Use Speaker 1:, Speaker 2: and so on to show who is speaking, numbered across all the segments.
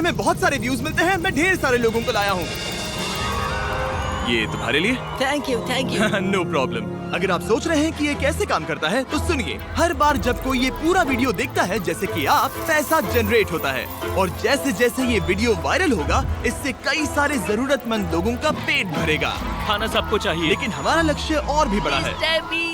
Speaker 1: में बहुत सारे व्यूज मिलते हैं, मैं ढेर सारे लोगों को लाया हूँ। ये तुम्हारे लिए।
Speaker 2: Thank you.
Speaker 1: No problem. अगर आप सोच रहे हैं कि ये कैसे काम करता है तो सुनिए, हर बार जब कोई ये पूरा वीडियो देखता है जैसे कि आप, पैसा जनरेट होता है और जैसे जैसे ये वीडियो वायरल होगा इससे कई सारे जरूरतमंद लोगों का पेट भरेगा।
Speaker 3: खाना सबको चाहिए,
Speaker 1: लेकिन हमारा लक्ष्य और भी बड़ा है।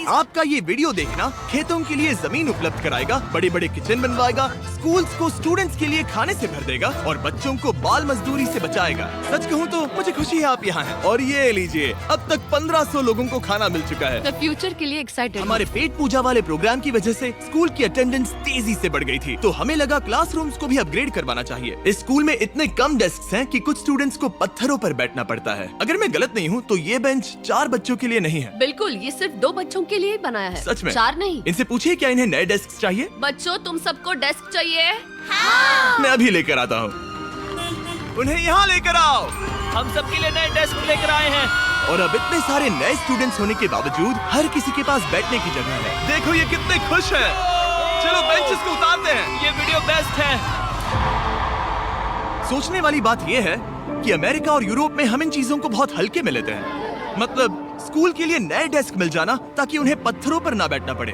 Speaker 1: आपका ये वीडियो देखना खेतों के लिए जमीन उपलब्ध कराएगा, बड़े बड़े किचन बनवाएगा, स्कूल्स को स्टूडेंट्स के लिए खाने से भर देगा और बच्चों को बाल मजदूरी से बचाएगा। सच कहूँ तो मुझे खुशी है आप यहाँ हैं। और ये लीजिए, अब तक 1500 लोगों को खाना मिल चुका है।
Speaker 4: मैं फ्यूचर के लिए एक्साइटेड।
Speaker 1: हमारे पेट पूजा वाले प्रोग्राम की वजह से स्कूल की अटेंडेंस तेजी से बढ़ गई थी, तो हमें लगा क्लासरूम्स को भी अपग्रेड करवाना चाहिए। इस स्कूल में इतने कम डेस्क हैं कि कुछ स्टूडेंट्स को पत्थरों पर बैठना पड़ता है। अगर मैं गलत नहीं हूँ तो ये बेंच 4 बच्चों के लिए नहीं है।
Speaker 4: बिल्कुल, ये सिर्फ 2 बच्चों के लिए ही बनाया है।
Speaker 1: सच में?
Speaker 4: 4 नहीं।
Speaker 1: इनसे पूछिए क्या इन्हें नए डेस्क चाहिए।
Speaker 4: बच्चों, तुम सबको डेस्क चाहिए?
Speaker 1: मैं अभी लेकर आता हूँ। उन्हें यहाँ लेकर आओ।
Speaker 3: हम सबके लिए नए डेस्क लेकर आए हैं।
Speaker 1: और अब इतने सारे नए स्टूडेंट्स होने के बावजूद हर किसी के पास बैठने की जगह है। देखो ये कितने खुश हैं। चलो बेंचेस को उतारते हैं।
Speaker 3: ये वीडियो बेस्ट है।
Speaker 1: सोचने वाली बात ये है कि अमेरिका और यूरोप में हम इन चीजों को बहुत हल्के में लेते हैं। मतलब स्कूल के लिए नए डेस्क मिल जाना ताकि उन्हें पत्थरों पर ना बैठना पड़े।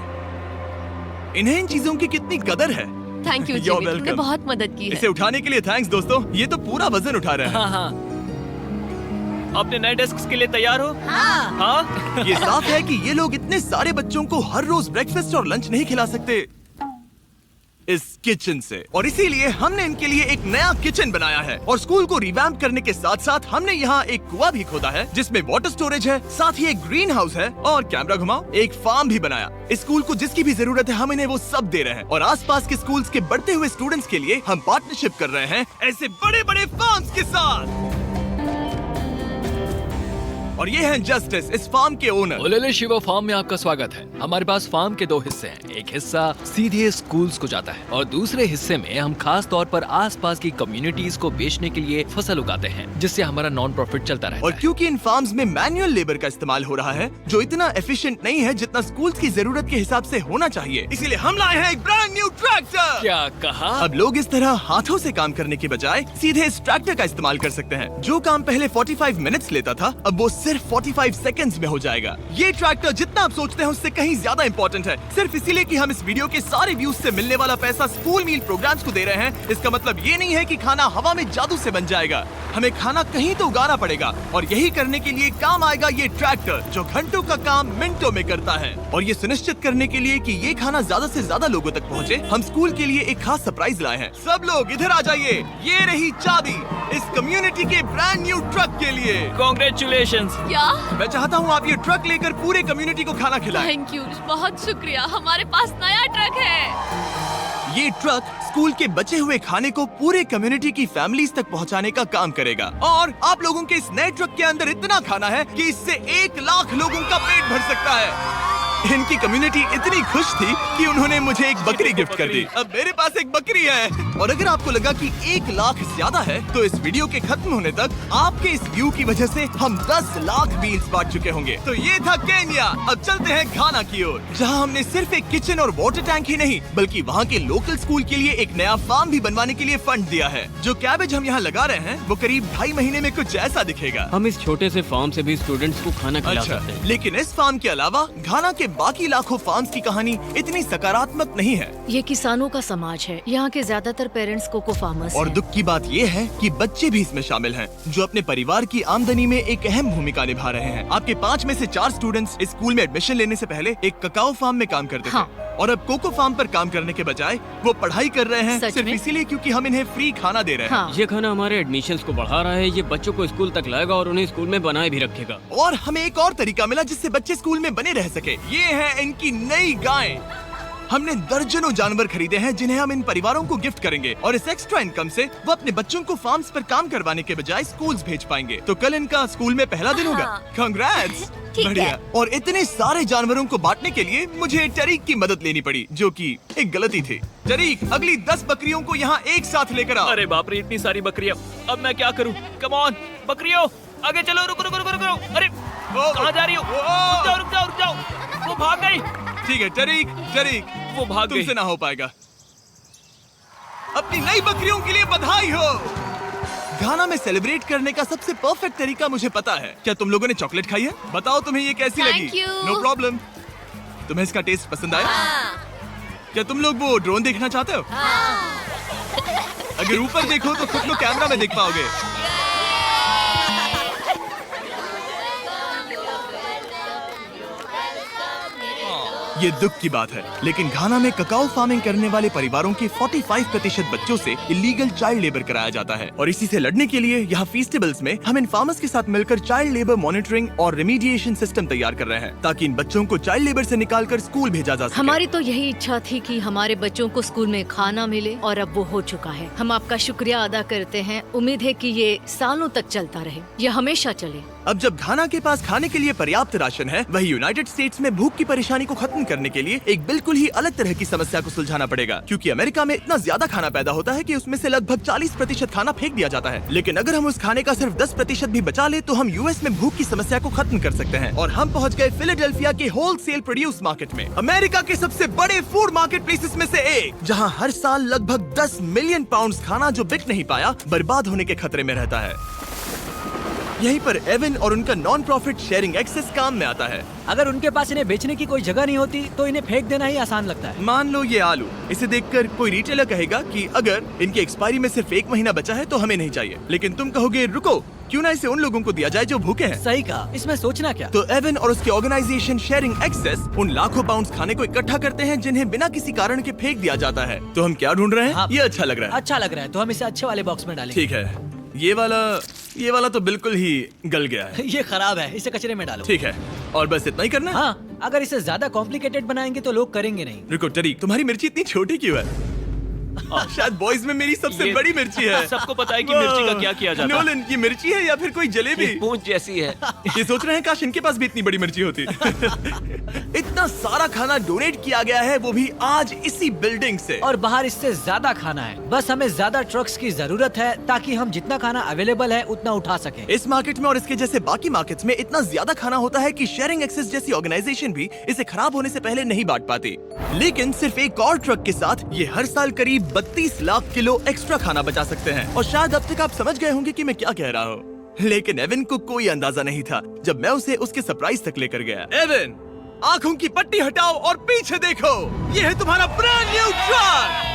Speaker 1: इन्हें इन चीजों की कितनी कदर है।
Speaker 4: थैंक यू
Speaker 1: You're
Speaker 4: जिमी, तुमने
Speaker 1: welcome।
Speaker 4: बहुत मदद की है।
Speaker 1: इसे उठाने के लिए थैंक्स दोस्तों। ये तो पूरा वजन उठा रहे हैं।
Speaker 3: हाँ। अपने नए डेस्क के लिए तैयार हो? हाँ।
Speaker 1: ये साफ है कि ये लोग इतने सारे बच्चों को हर रोज ब्रेकफास्ट और लंच नहीं खिला सकते इस किचन से, और इसीलिए हमने इनके लिए एक नया किचन बनाया है। और स्कूल को रिवैम्प करने के साथ साथ हमने यहाँ एक कुआं भी खोदा है जिसमें वाटर स्टोरेज है, साथ ही एक ग्रीन हाउस है और कैमरा घुमाओ, एक फार्म भी बनाया। इस स्कूल को जिसकी भी जरूरत है हम इन्हें वो सब दे रहे हैं। और आसपास के स्कूल्स के बढ़ते हुए स्टूडेंट्स के लिए हम पार्टनरशिप कर रहे हैं ऐसे बड़े बड़े फार्म्स के साथ। और ये हैं जस्टिस, इस फार्म के ओनर।
Speaker 5: ओलेले शिवा फार्म में आपका स्वागत है। हमारे पास फार्म के 2 हिस्से हैं। एक हिस्सा सीधे स्कूल्स को जाता है और दूसरे हिस्से में हम खास तौर पर आसपास की कम्युनिटीज को बेचने के लिए फसल उगाते हैं, जिससे हमारा नॉन प्रॉफिट चलता रहता
Speaker 1: और
Speaker 5: है।
Speaker 1: क्योंकि इन फार्म्स में मैनुअल लेबर का इस्तेमाल हो रहा है जो इतना एफिशिएंट नहीं है जितना स्कूल्स की जरूरत के हिसाब से होना चाहिए, इसीलिए हम लाए हैं एक ब्रांड न्यू ट्रैक्टर।
Speaker 5: क्या कहा?
Speaker 1: अब लोग इस तरह हाथों से काम करने के बजाय सीधे इस ट्रैक्टर का इस्तेमाल कर सकते हैं। जो काम पहले 45 मिनट्स लेता था अब वो सिर्फ 45 सेकंड्स में हो जाएगा। ये ट्रैक्टर जितना आप सोचते हैं उससे कहीं ज्यादा इंपॉर्टेंट है, सिर्फ इसीलिए कि हम इस वीडियो के सारे व्यूज से मिलने वाला पैसा स्कूल मील प्रोग्राम्स को दे रहे हैं। इसका मतलब ये नहीं है कि खाना हवा में जादू से बन जाएगा। हमें खाना कहीं तो उगाना पड़ेगा और यही करने के लिए काम आएगा ये ट्रैक्टर जो घंटों का काम मिनटों में करता है। और ये सुनिश्चित करने के लिए कि ये खाना ज्यादा से ज्यादा लोगों तक पहुँचे, हम स्कूल के लिए एक खास सरप्राइज लाए हैं। सब लोग इधर आ जाइए, ये रही चाबी इस कम्युनिटी के ब्रांड न्यू ट्रक के लिए।
Speaker 3: Congratulations।
Speaker 4: क्या?
Speaker 1: मैं चाहता हूँ आप ये ट्रक लेकर पूरे कम्युनिटी को खाना खिलाएं।
Speaker 4: थैंक यू, बहुत शुक्रिया। हमारे पास नया ट्रक है।
Speaker 1: ये ट्रक स्कूल के बचे हुए खाने को पूरे कम्युनिटी की फैमिलीज तक पहुंचाने का काम करेगा। और आप लोगों के इस नए ट्रक के अंदर इतना खाना है कि इससे 1 लाख लोगों का पेट भर सकता है। इनकी कम्युनिटी इतनी खुश थी कि उन्होंने मुझे एक बकरी गिफ्ट कर दी। अब मेरे पास एक बकरी है। और अगर आपको लगा कि 1 लाख ज्यादा है तो इस वीडियो के खत्म होने तक आपके इस व्यू की वजह से हम 10 लाख मील्स बांट चुके होंगे। तो ये था केन्या। अब चलते हैं घाना की ओर, जहां हमने सिर्फ एक किचन और वाटर टैंक ही नहीं बल्कि वहां के लोकल स्कूल के लिए एक नया फार्म भी बनवाने के लिए फंड दिया है। जो कैबेज हम यहाँ लगा रहे हैं वो करीब 2.5 महीने में कुछ ऐसा दिखेगा।
Speaker 6: हम इस छोटे से फार्म से भी स्टूडेंट्स को खाना खिला
Speaker 1: अच्छा,
Speaker 6: सकते हैं।
Speaker 1: लेकिन इस फार्म के अलावा घाना के बाकी लाखों फार्म्स की कहानी इतनी सकारात्मक नहीं है।
Speaker 7: ये किसानों का समाज है। यहाँ के ज्यादातर पेरेंट्स कोको फार्मर्स
Speaker 1: और
Speaker 7: हैं।
Speaker 1: दुख की बात ये है कि बच्चे भी इसमें शामिल हैं, जो अपने परिवार की आमदनी में एक अहम भूमिका निभा रहे हैं। आपके 5 में से 4 स्टूडेंट्स इस स्कूल में एडमिशन लेने से पहले एक ककाओ फार्म में काम करते
Speaker 7: हाँ।
Speaker 1: थे और अब कोको फार्म पर काम करने के बजाय वो पढ़ाई कर रहे हैं
Speaker 7: सच
Speaker 1: सिर्फ
Speaker 7: में?
Speaker 1: इसीलिए क्योंकि हम इन्हें फ्री खाना दे रहे हैं।
Speaker 7: हाँ।
Speaker 6: ये खाना हमारे एडमिशन्स को बढ़ा रहा है। ये बच्चों को स्कूल तक लाएगा और उन्हें स्कूल में बनाए भी रखेगा।
Speaker 1: और हमें एक और तरीका मिला जिससे बच्चे स्कूल में बने रह सके। ये है इनकी नई गाय। हमने दर्जनों जानवर खरीदे हैं जिन्हें हम इन परिवारों को गिफ्ट करेंगे और इस एक्स्ट्रा इनकम से वो अपने बच्चों को फार्म्स पर काम करवाने के बजाय स्कूल्स भेज पाएंगे। तो कल इनका स्कूल में पहला दिन होगा। कांग्रेट्स। बढ़िया। और इतने सारे जानवरों को बांटने के लिए मुझे टरीक की मदद लेनी पड़ी, जो कि एक गलती थी। टरीक, अगली 10 बकरियों को यहाँ एक साथ लेकर आओ।
Speaker 3: अरे बाप रे, इतनी सारी बकरियां। अब मैं क्या करूं? कम ऑन बकरियों, आगे चलो। रुको रुको रुको रुको। अरे कहाँ जा रही हो? रुक जाओ रुक जाओ रुक जाओ। वो भाग गई।
Speaker 1: ठीक है टरीक, टरीक
Speaker 3: वो भाग गई।
Speaker 1: तुमसे ना हो पाएगा। अपनी नई बकरियों के लिए बधाई हो। घाना में सेलिब्रेट करने का सबसे परफेक्ट तरीका मुझे पता है। क्या तुम लोगों ने चॉकलेट खाई है? बताओ तुम्हें ये कैसी
Speaker 4: Thank
Speaker 1: लगी?
Speaker 4: you.
Speaker 1: No problem. तुम्हें इसका टेस्ट पसंद आया? क्या तुम लोग वो ड्रोन देखना चाहते हो? अगर ऊपर देखो तो खुद को कैमरा में देख पाओगे। ये दुख की बात है, लेकिन घाना में ककाओ फार्मिंग करने वाले परिवारों के 45% बच्चों से इलीगल चाइल्ड लेबर कराया जाता है और इसी से लड़ने के लिए यहाँ फेस्टिवल्स में हम इन फार्मर्स के साथ मिलकर चाइल्ड लेबर मॉनिटरिंग और रेमीडिएशन सिस्टम तैयार कर रहे हैं ताकि इन बच्चों को चाइल्ड लेबर से निकालकर स्कूल भेजा जा सके।
Speaker 7: हमारी तो यही इच्छा थी कि हमारे बच्चों को स्कूल में खाना मिले और अब वो हो चुका है। हम आपका शुक्रिया अदा करते हैं। उम्मीद है कि ये सालों तक चलता रहे, ये हमेशा चले।
Speaker 1: अब जब घाना के पास खाने के लिए पर्याप्त राशन है, वही यूनाइटेड स्टेट्स में भूख की परेशानी को खत्म करने के लिए एक बिल्कुल ही अलग तरह की समस्या को सुलझाना पड़ेगा, क्योंकि अमेरिका में इतना ज्यादा खाना पैदा होता है कि उसमें से लगभग 40% खाना फेंक दिया जाता है। लेकिन अगर हम उस खाने का सिर्फ 10% भी बचा ले तो हम यूएस में भूख की समस्या को खत्म कर सकते हैं। और हम पहुंच गए फिलाडेल्फिया के होलसेल प्रोड्यूस मार्केट में, अमेरिका के सबसे बड़े फूड मार्केट प्लेसेस में से एक, जहां हर साल लगभग 10 मिलियन पाउंड खाना जो बिक नहीं पाया बर्बाद होने के खतरे में रहता है। यहीं पर एवन और उनका नॉन प्रॉफिट शेयरिंग एक्सेस काम में आता है।
Speaker 2: अगर उनके पास इन्हें बेचने की कोई जगह नहीं होती तो इन्हें फेंक देना ही आसान लगता है।
Speaker 1: मान लो ये आलू, इसे देखकर कोई रिटेलर कहेगा कि अगर इनकी एक्सपायरी में सिर्फ 1 महीना बचा है तो हमें नहीं चाहिए, लेकिन तुम कहोगे रुको, क्यों ना इसे उन लोगों को दिया जाए जो भूखे हैं।
Speaker 2: सही कहा, इसमें सोचना क्या।
Speaker 1: तो एवन और उसकी ऑर्गेनाइजेशन शेयरिंग एक्सेस उन लाखों पाउंड्स खाने को इकट्ठा करते हैं जिन्हें बिना किसी कारण के फेंक दिया जाता है। तो हम क्या ढूंढ रहे हैं?
Speaker 2: हाँ।
Speaker 1: ये अच्छा लग रहा है।
Speaker 2: अच्छा लग रहा है तो हम इसे अच्छे वाले बॉक्स में डालेंगे।
Speaker 1: ठीक है, ये वाला तो बिल्कुल ही गल गया है।
Speaker 2: ये खराब है, इसे कचरे में डालो।
Speaker 1: ठीक है, और बस इतना ही करना है?
Speaker 2: हाँ, अगर इसे ज्यादा कॉम्प्लिकेटेड बनाएंगे तो लोग करेंगे नहीं।
Speaker 1: रुको टरीक, तुम्हारी मिर्ची इतनी छोटी क्यों है? शायद बॉयज में मेरी सबसे
Speaker 3: ये
Speaker 1: बड़ी मिर्ची है।
Speaker 3: सबको पता है कि मिर्ची का क्या किया जाता है।
Speaker 1: नोलन, ये मिर्ची है या फिर कोई जलेबी?
Speaker 3: पूंछ जैसी है।
Speaker 1: ये सोच रहे हैं काश इनके पास भी इतनी बड़ी मिर्ची होती। इतना सारा खाना डोनेट किया गया है, वो भी आज इसी बिल्डिंग से।
Speaker 2: और बाहर इससे ज्यादा खाना है। बस हमें ज्यादा ट्रक्स की जरूरत है ताकि हम जितना खाना अवेलेबल है उतना उठा सकें।
Speaker 1: इस मार्केट में और इसके जैसे बाकी मार्केट्स में इतना ज्यादा खाना होता है कि शेयरिंग एक्सेस जैसी ऑर्गेनाइजेशन भी इसे खराब होने से पहले नहीं बांट पाती। लेकिन सिर्फ एक और ट्रक के साथ ये हर साल करीब 32 लाख किलो एक्स्ट्रा खाना बचा सकते हैं। और शायद अब तक आप समझ गए होंगे कि मैं क्या कह रहा हूँ, लेकिन एवन को कोई अंदाजा नहीं था जब मैं उसे उसके सरप्राइज तक लेकर गया। एवन, आंखों की पट्टी हटाओ और पीछे देखो, ये है तुम्हारा ब्रांड न्यू ट्रक।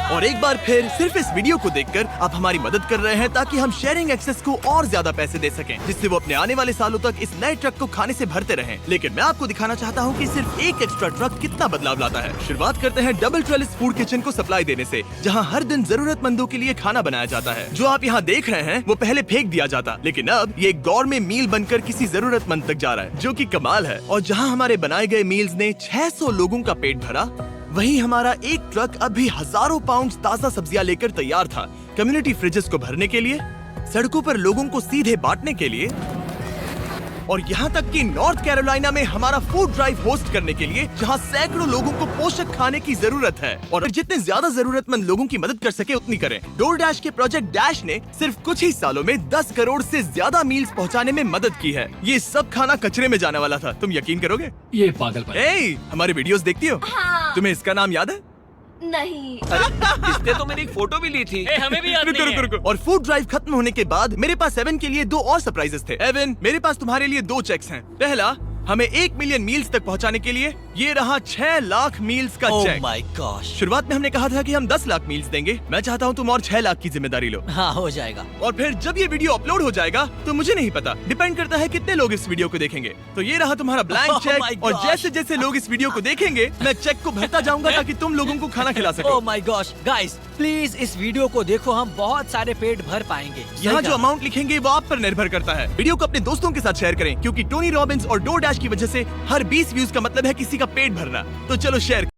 Speaker 1: और एक बार फिर सिर्फ इस वीडियो को देखकर आप हमारी मदद कर रहे हैं ताकि हम शेयरिंग एक्सेस को और ज्यादा पैसे दे सकें, जिससे वो अपने आने वाले सालों तक इस नए ट्रक को खाने से भरते रहें। लेकिन मैं आपको दिखाना चाहता हूँ कि सिर्फ एक एक्स्ट्रा ट्रक कितना बदलाव लाता है। शुरुआत करते हैं डबल ट्रेलिस फूड किचन को सप्लाई देने से, जहाँ हर दिन जरूरतमंदों के लिए खाना बनाया जाता है। जो आप यहाँ देख रहे हैं वो पहले फेंक दिया जाता, लेकिन अब ये गौरमेट मील बनकर किसी जरूरतमंद तक जा रहा है, जो कि कमाल है। और जहाँ हमारे बनाए गए मील्स ने 600 लोगों का पेट भरा, वहीं हमारा एक ट्रक अभी हजारों पाउंड ताजा सब्जियां लेकर तैयार था, कम्युनिटी फ्रिजेस को भरने के लिए, सड़कों पर लोगों को सीधे बांटने के लिए, और यहाँ तक कि नॉर्थ कैरोलिना में हमारा फूड ड्राइव होस्ट करने के लिए, जहाँ सैकड़ों लोगों को पोषक खाने की जरूरत है। और जितने ज्यादा जरूरतमंद लोगों की मदद कर सके उतनी करें। डोरडैश के प्रोजेक्ट डैश ने सिर्फ कुछ ही सालों में 10 करोड़ से ज्यादा मील्स पहुँचाने में मदद की है। ये सब खाना कचरे में जाने वाला था, तुम यकीन करोगे?
Speaker 5: ये पागलपन है।
Speaker 1: ए, हमारे वीडियोस देखती हो?
Speaker 4: हाँ।
Speaker 1: तुम्हें इसका नाम याद है?
Speaker 4: नहीं।
Speaker 3: इसने तो मेरी एक फोटो भी ली थी।
Speaker 6: हमें भी याद
Speaker 1: रुको
Speaker 6: नहीं है।
Speaker 1: रुको रुको। और फूड ड्राइव खत्म होने के बाद मेरे पास एवन के लिए 2 और सरप्राइजेस थे। एवन, मेरे पास तुम्हारे लिए 2 चेक्स हैं। पहला, हमें 1 मिलियन मील्स तक पहुंचाने के लिए, ये रहा 6 लाख मील्स का
Speaker 2: ओह
Speaker 1: चेक।
Speaker 2: My gosh.
Speaker 1: शुरुआत में हमने कहा था कि हम 10 लाख मील्स देंगे। मैं चाहता हूँ तुम और 6 लाख की जिम्मेदारी लो।
Speaker 2: हाँ, हो जाएगा।
Speaker 1: और फिर जब ये वीडियो अपलोड हो जाएगा तो मुझे नहीं पता, डिपेंड करता है कितने लोग इस वीडियो को देखेंगे। तो ये रहा तुम्हारा ब्लैंक
Speaker 2: Oh my
Speaker 1: चेक। और
Speaker 2: gosh.
Speaker 1: जैसे जैसे लोग इस वीडियो को देखेंगे, मैं चेक को भरता जाऊंगा ताकि तुम लोगों को खाना खिला सको।
Speaker 2: Oh my gosh, guys please इस वीडियो को देखो, हम बहुत सारे पेट भर पाएंगे।
Speaker 1: यहाँ
Speaker 2: सही
Speaker 1: जो
Speaker 2: कहा।
Speaker 1: अमाउंट लिखेंगे वो आप पर निर्भर करता है। वीडियो को अपने दोस्तों के साथ शेयर करें, क्योंकि टोनी रॉबिन्स और डोरडैश की वजह से हर 20 व्यूज का मतलब है किसी का पेट भरना। तो चलो शेयर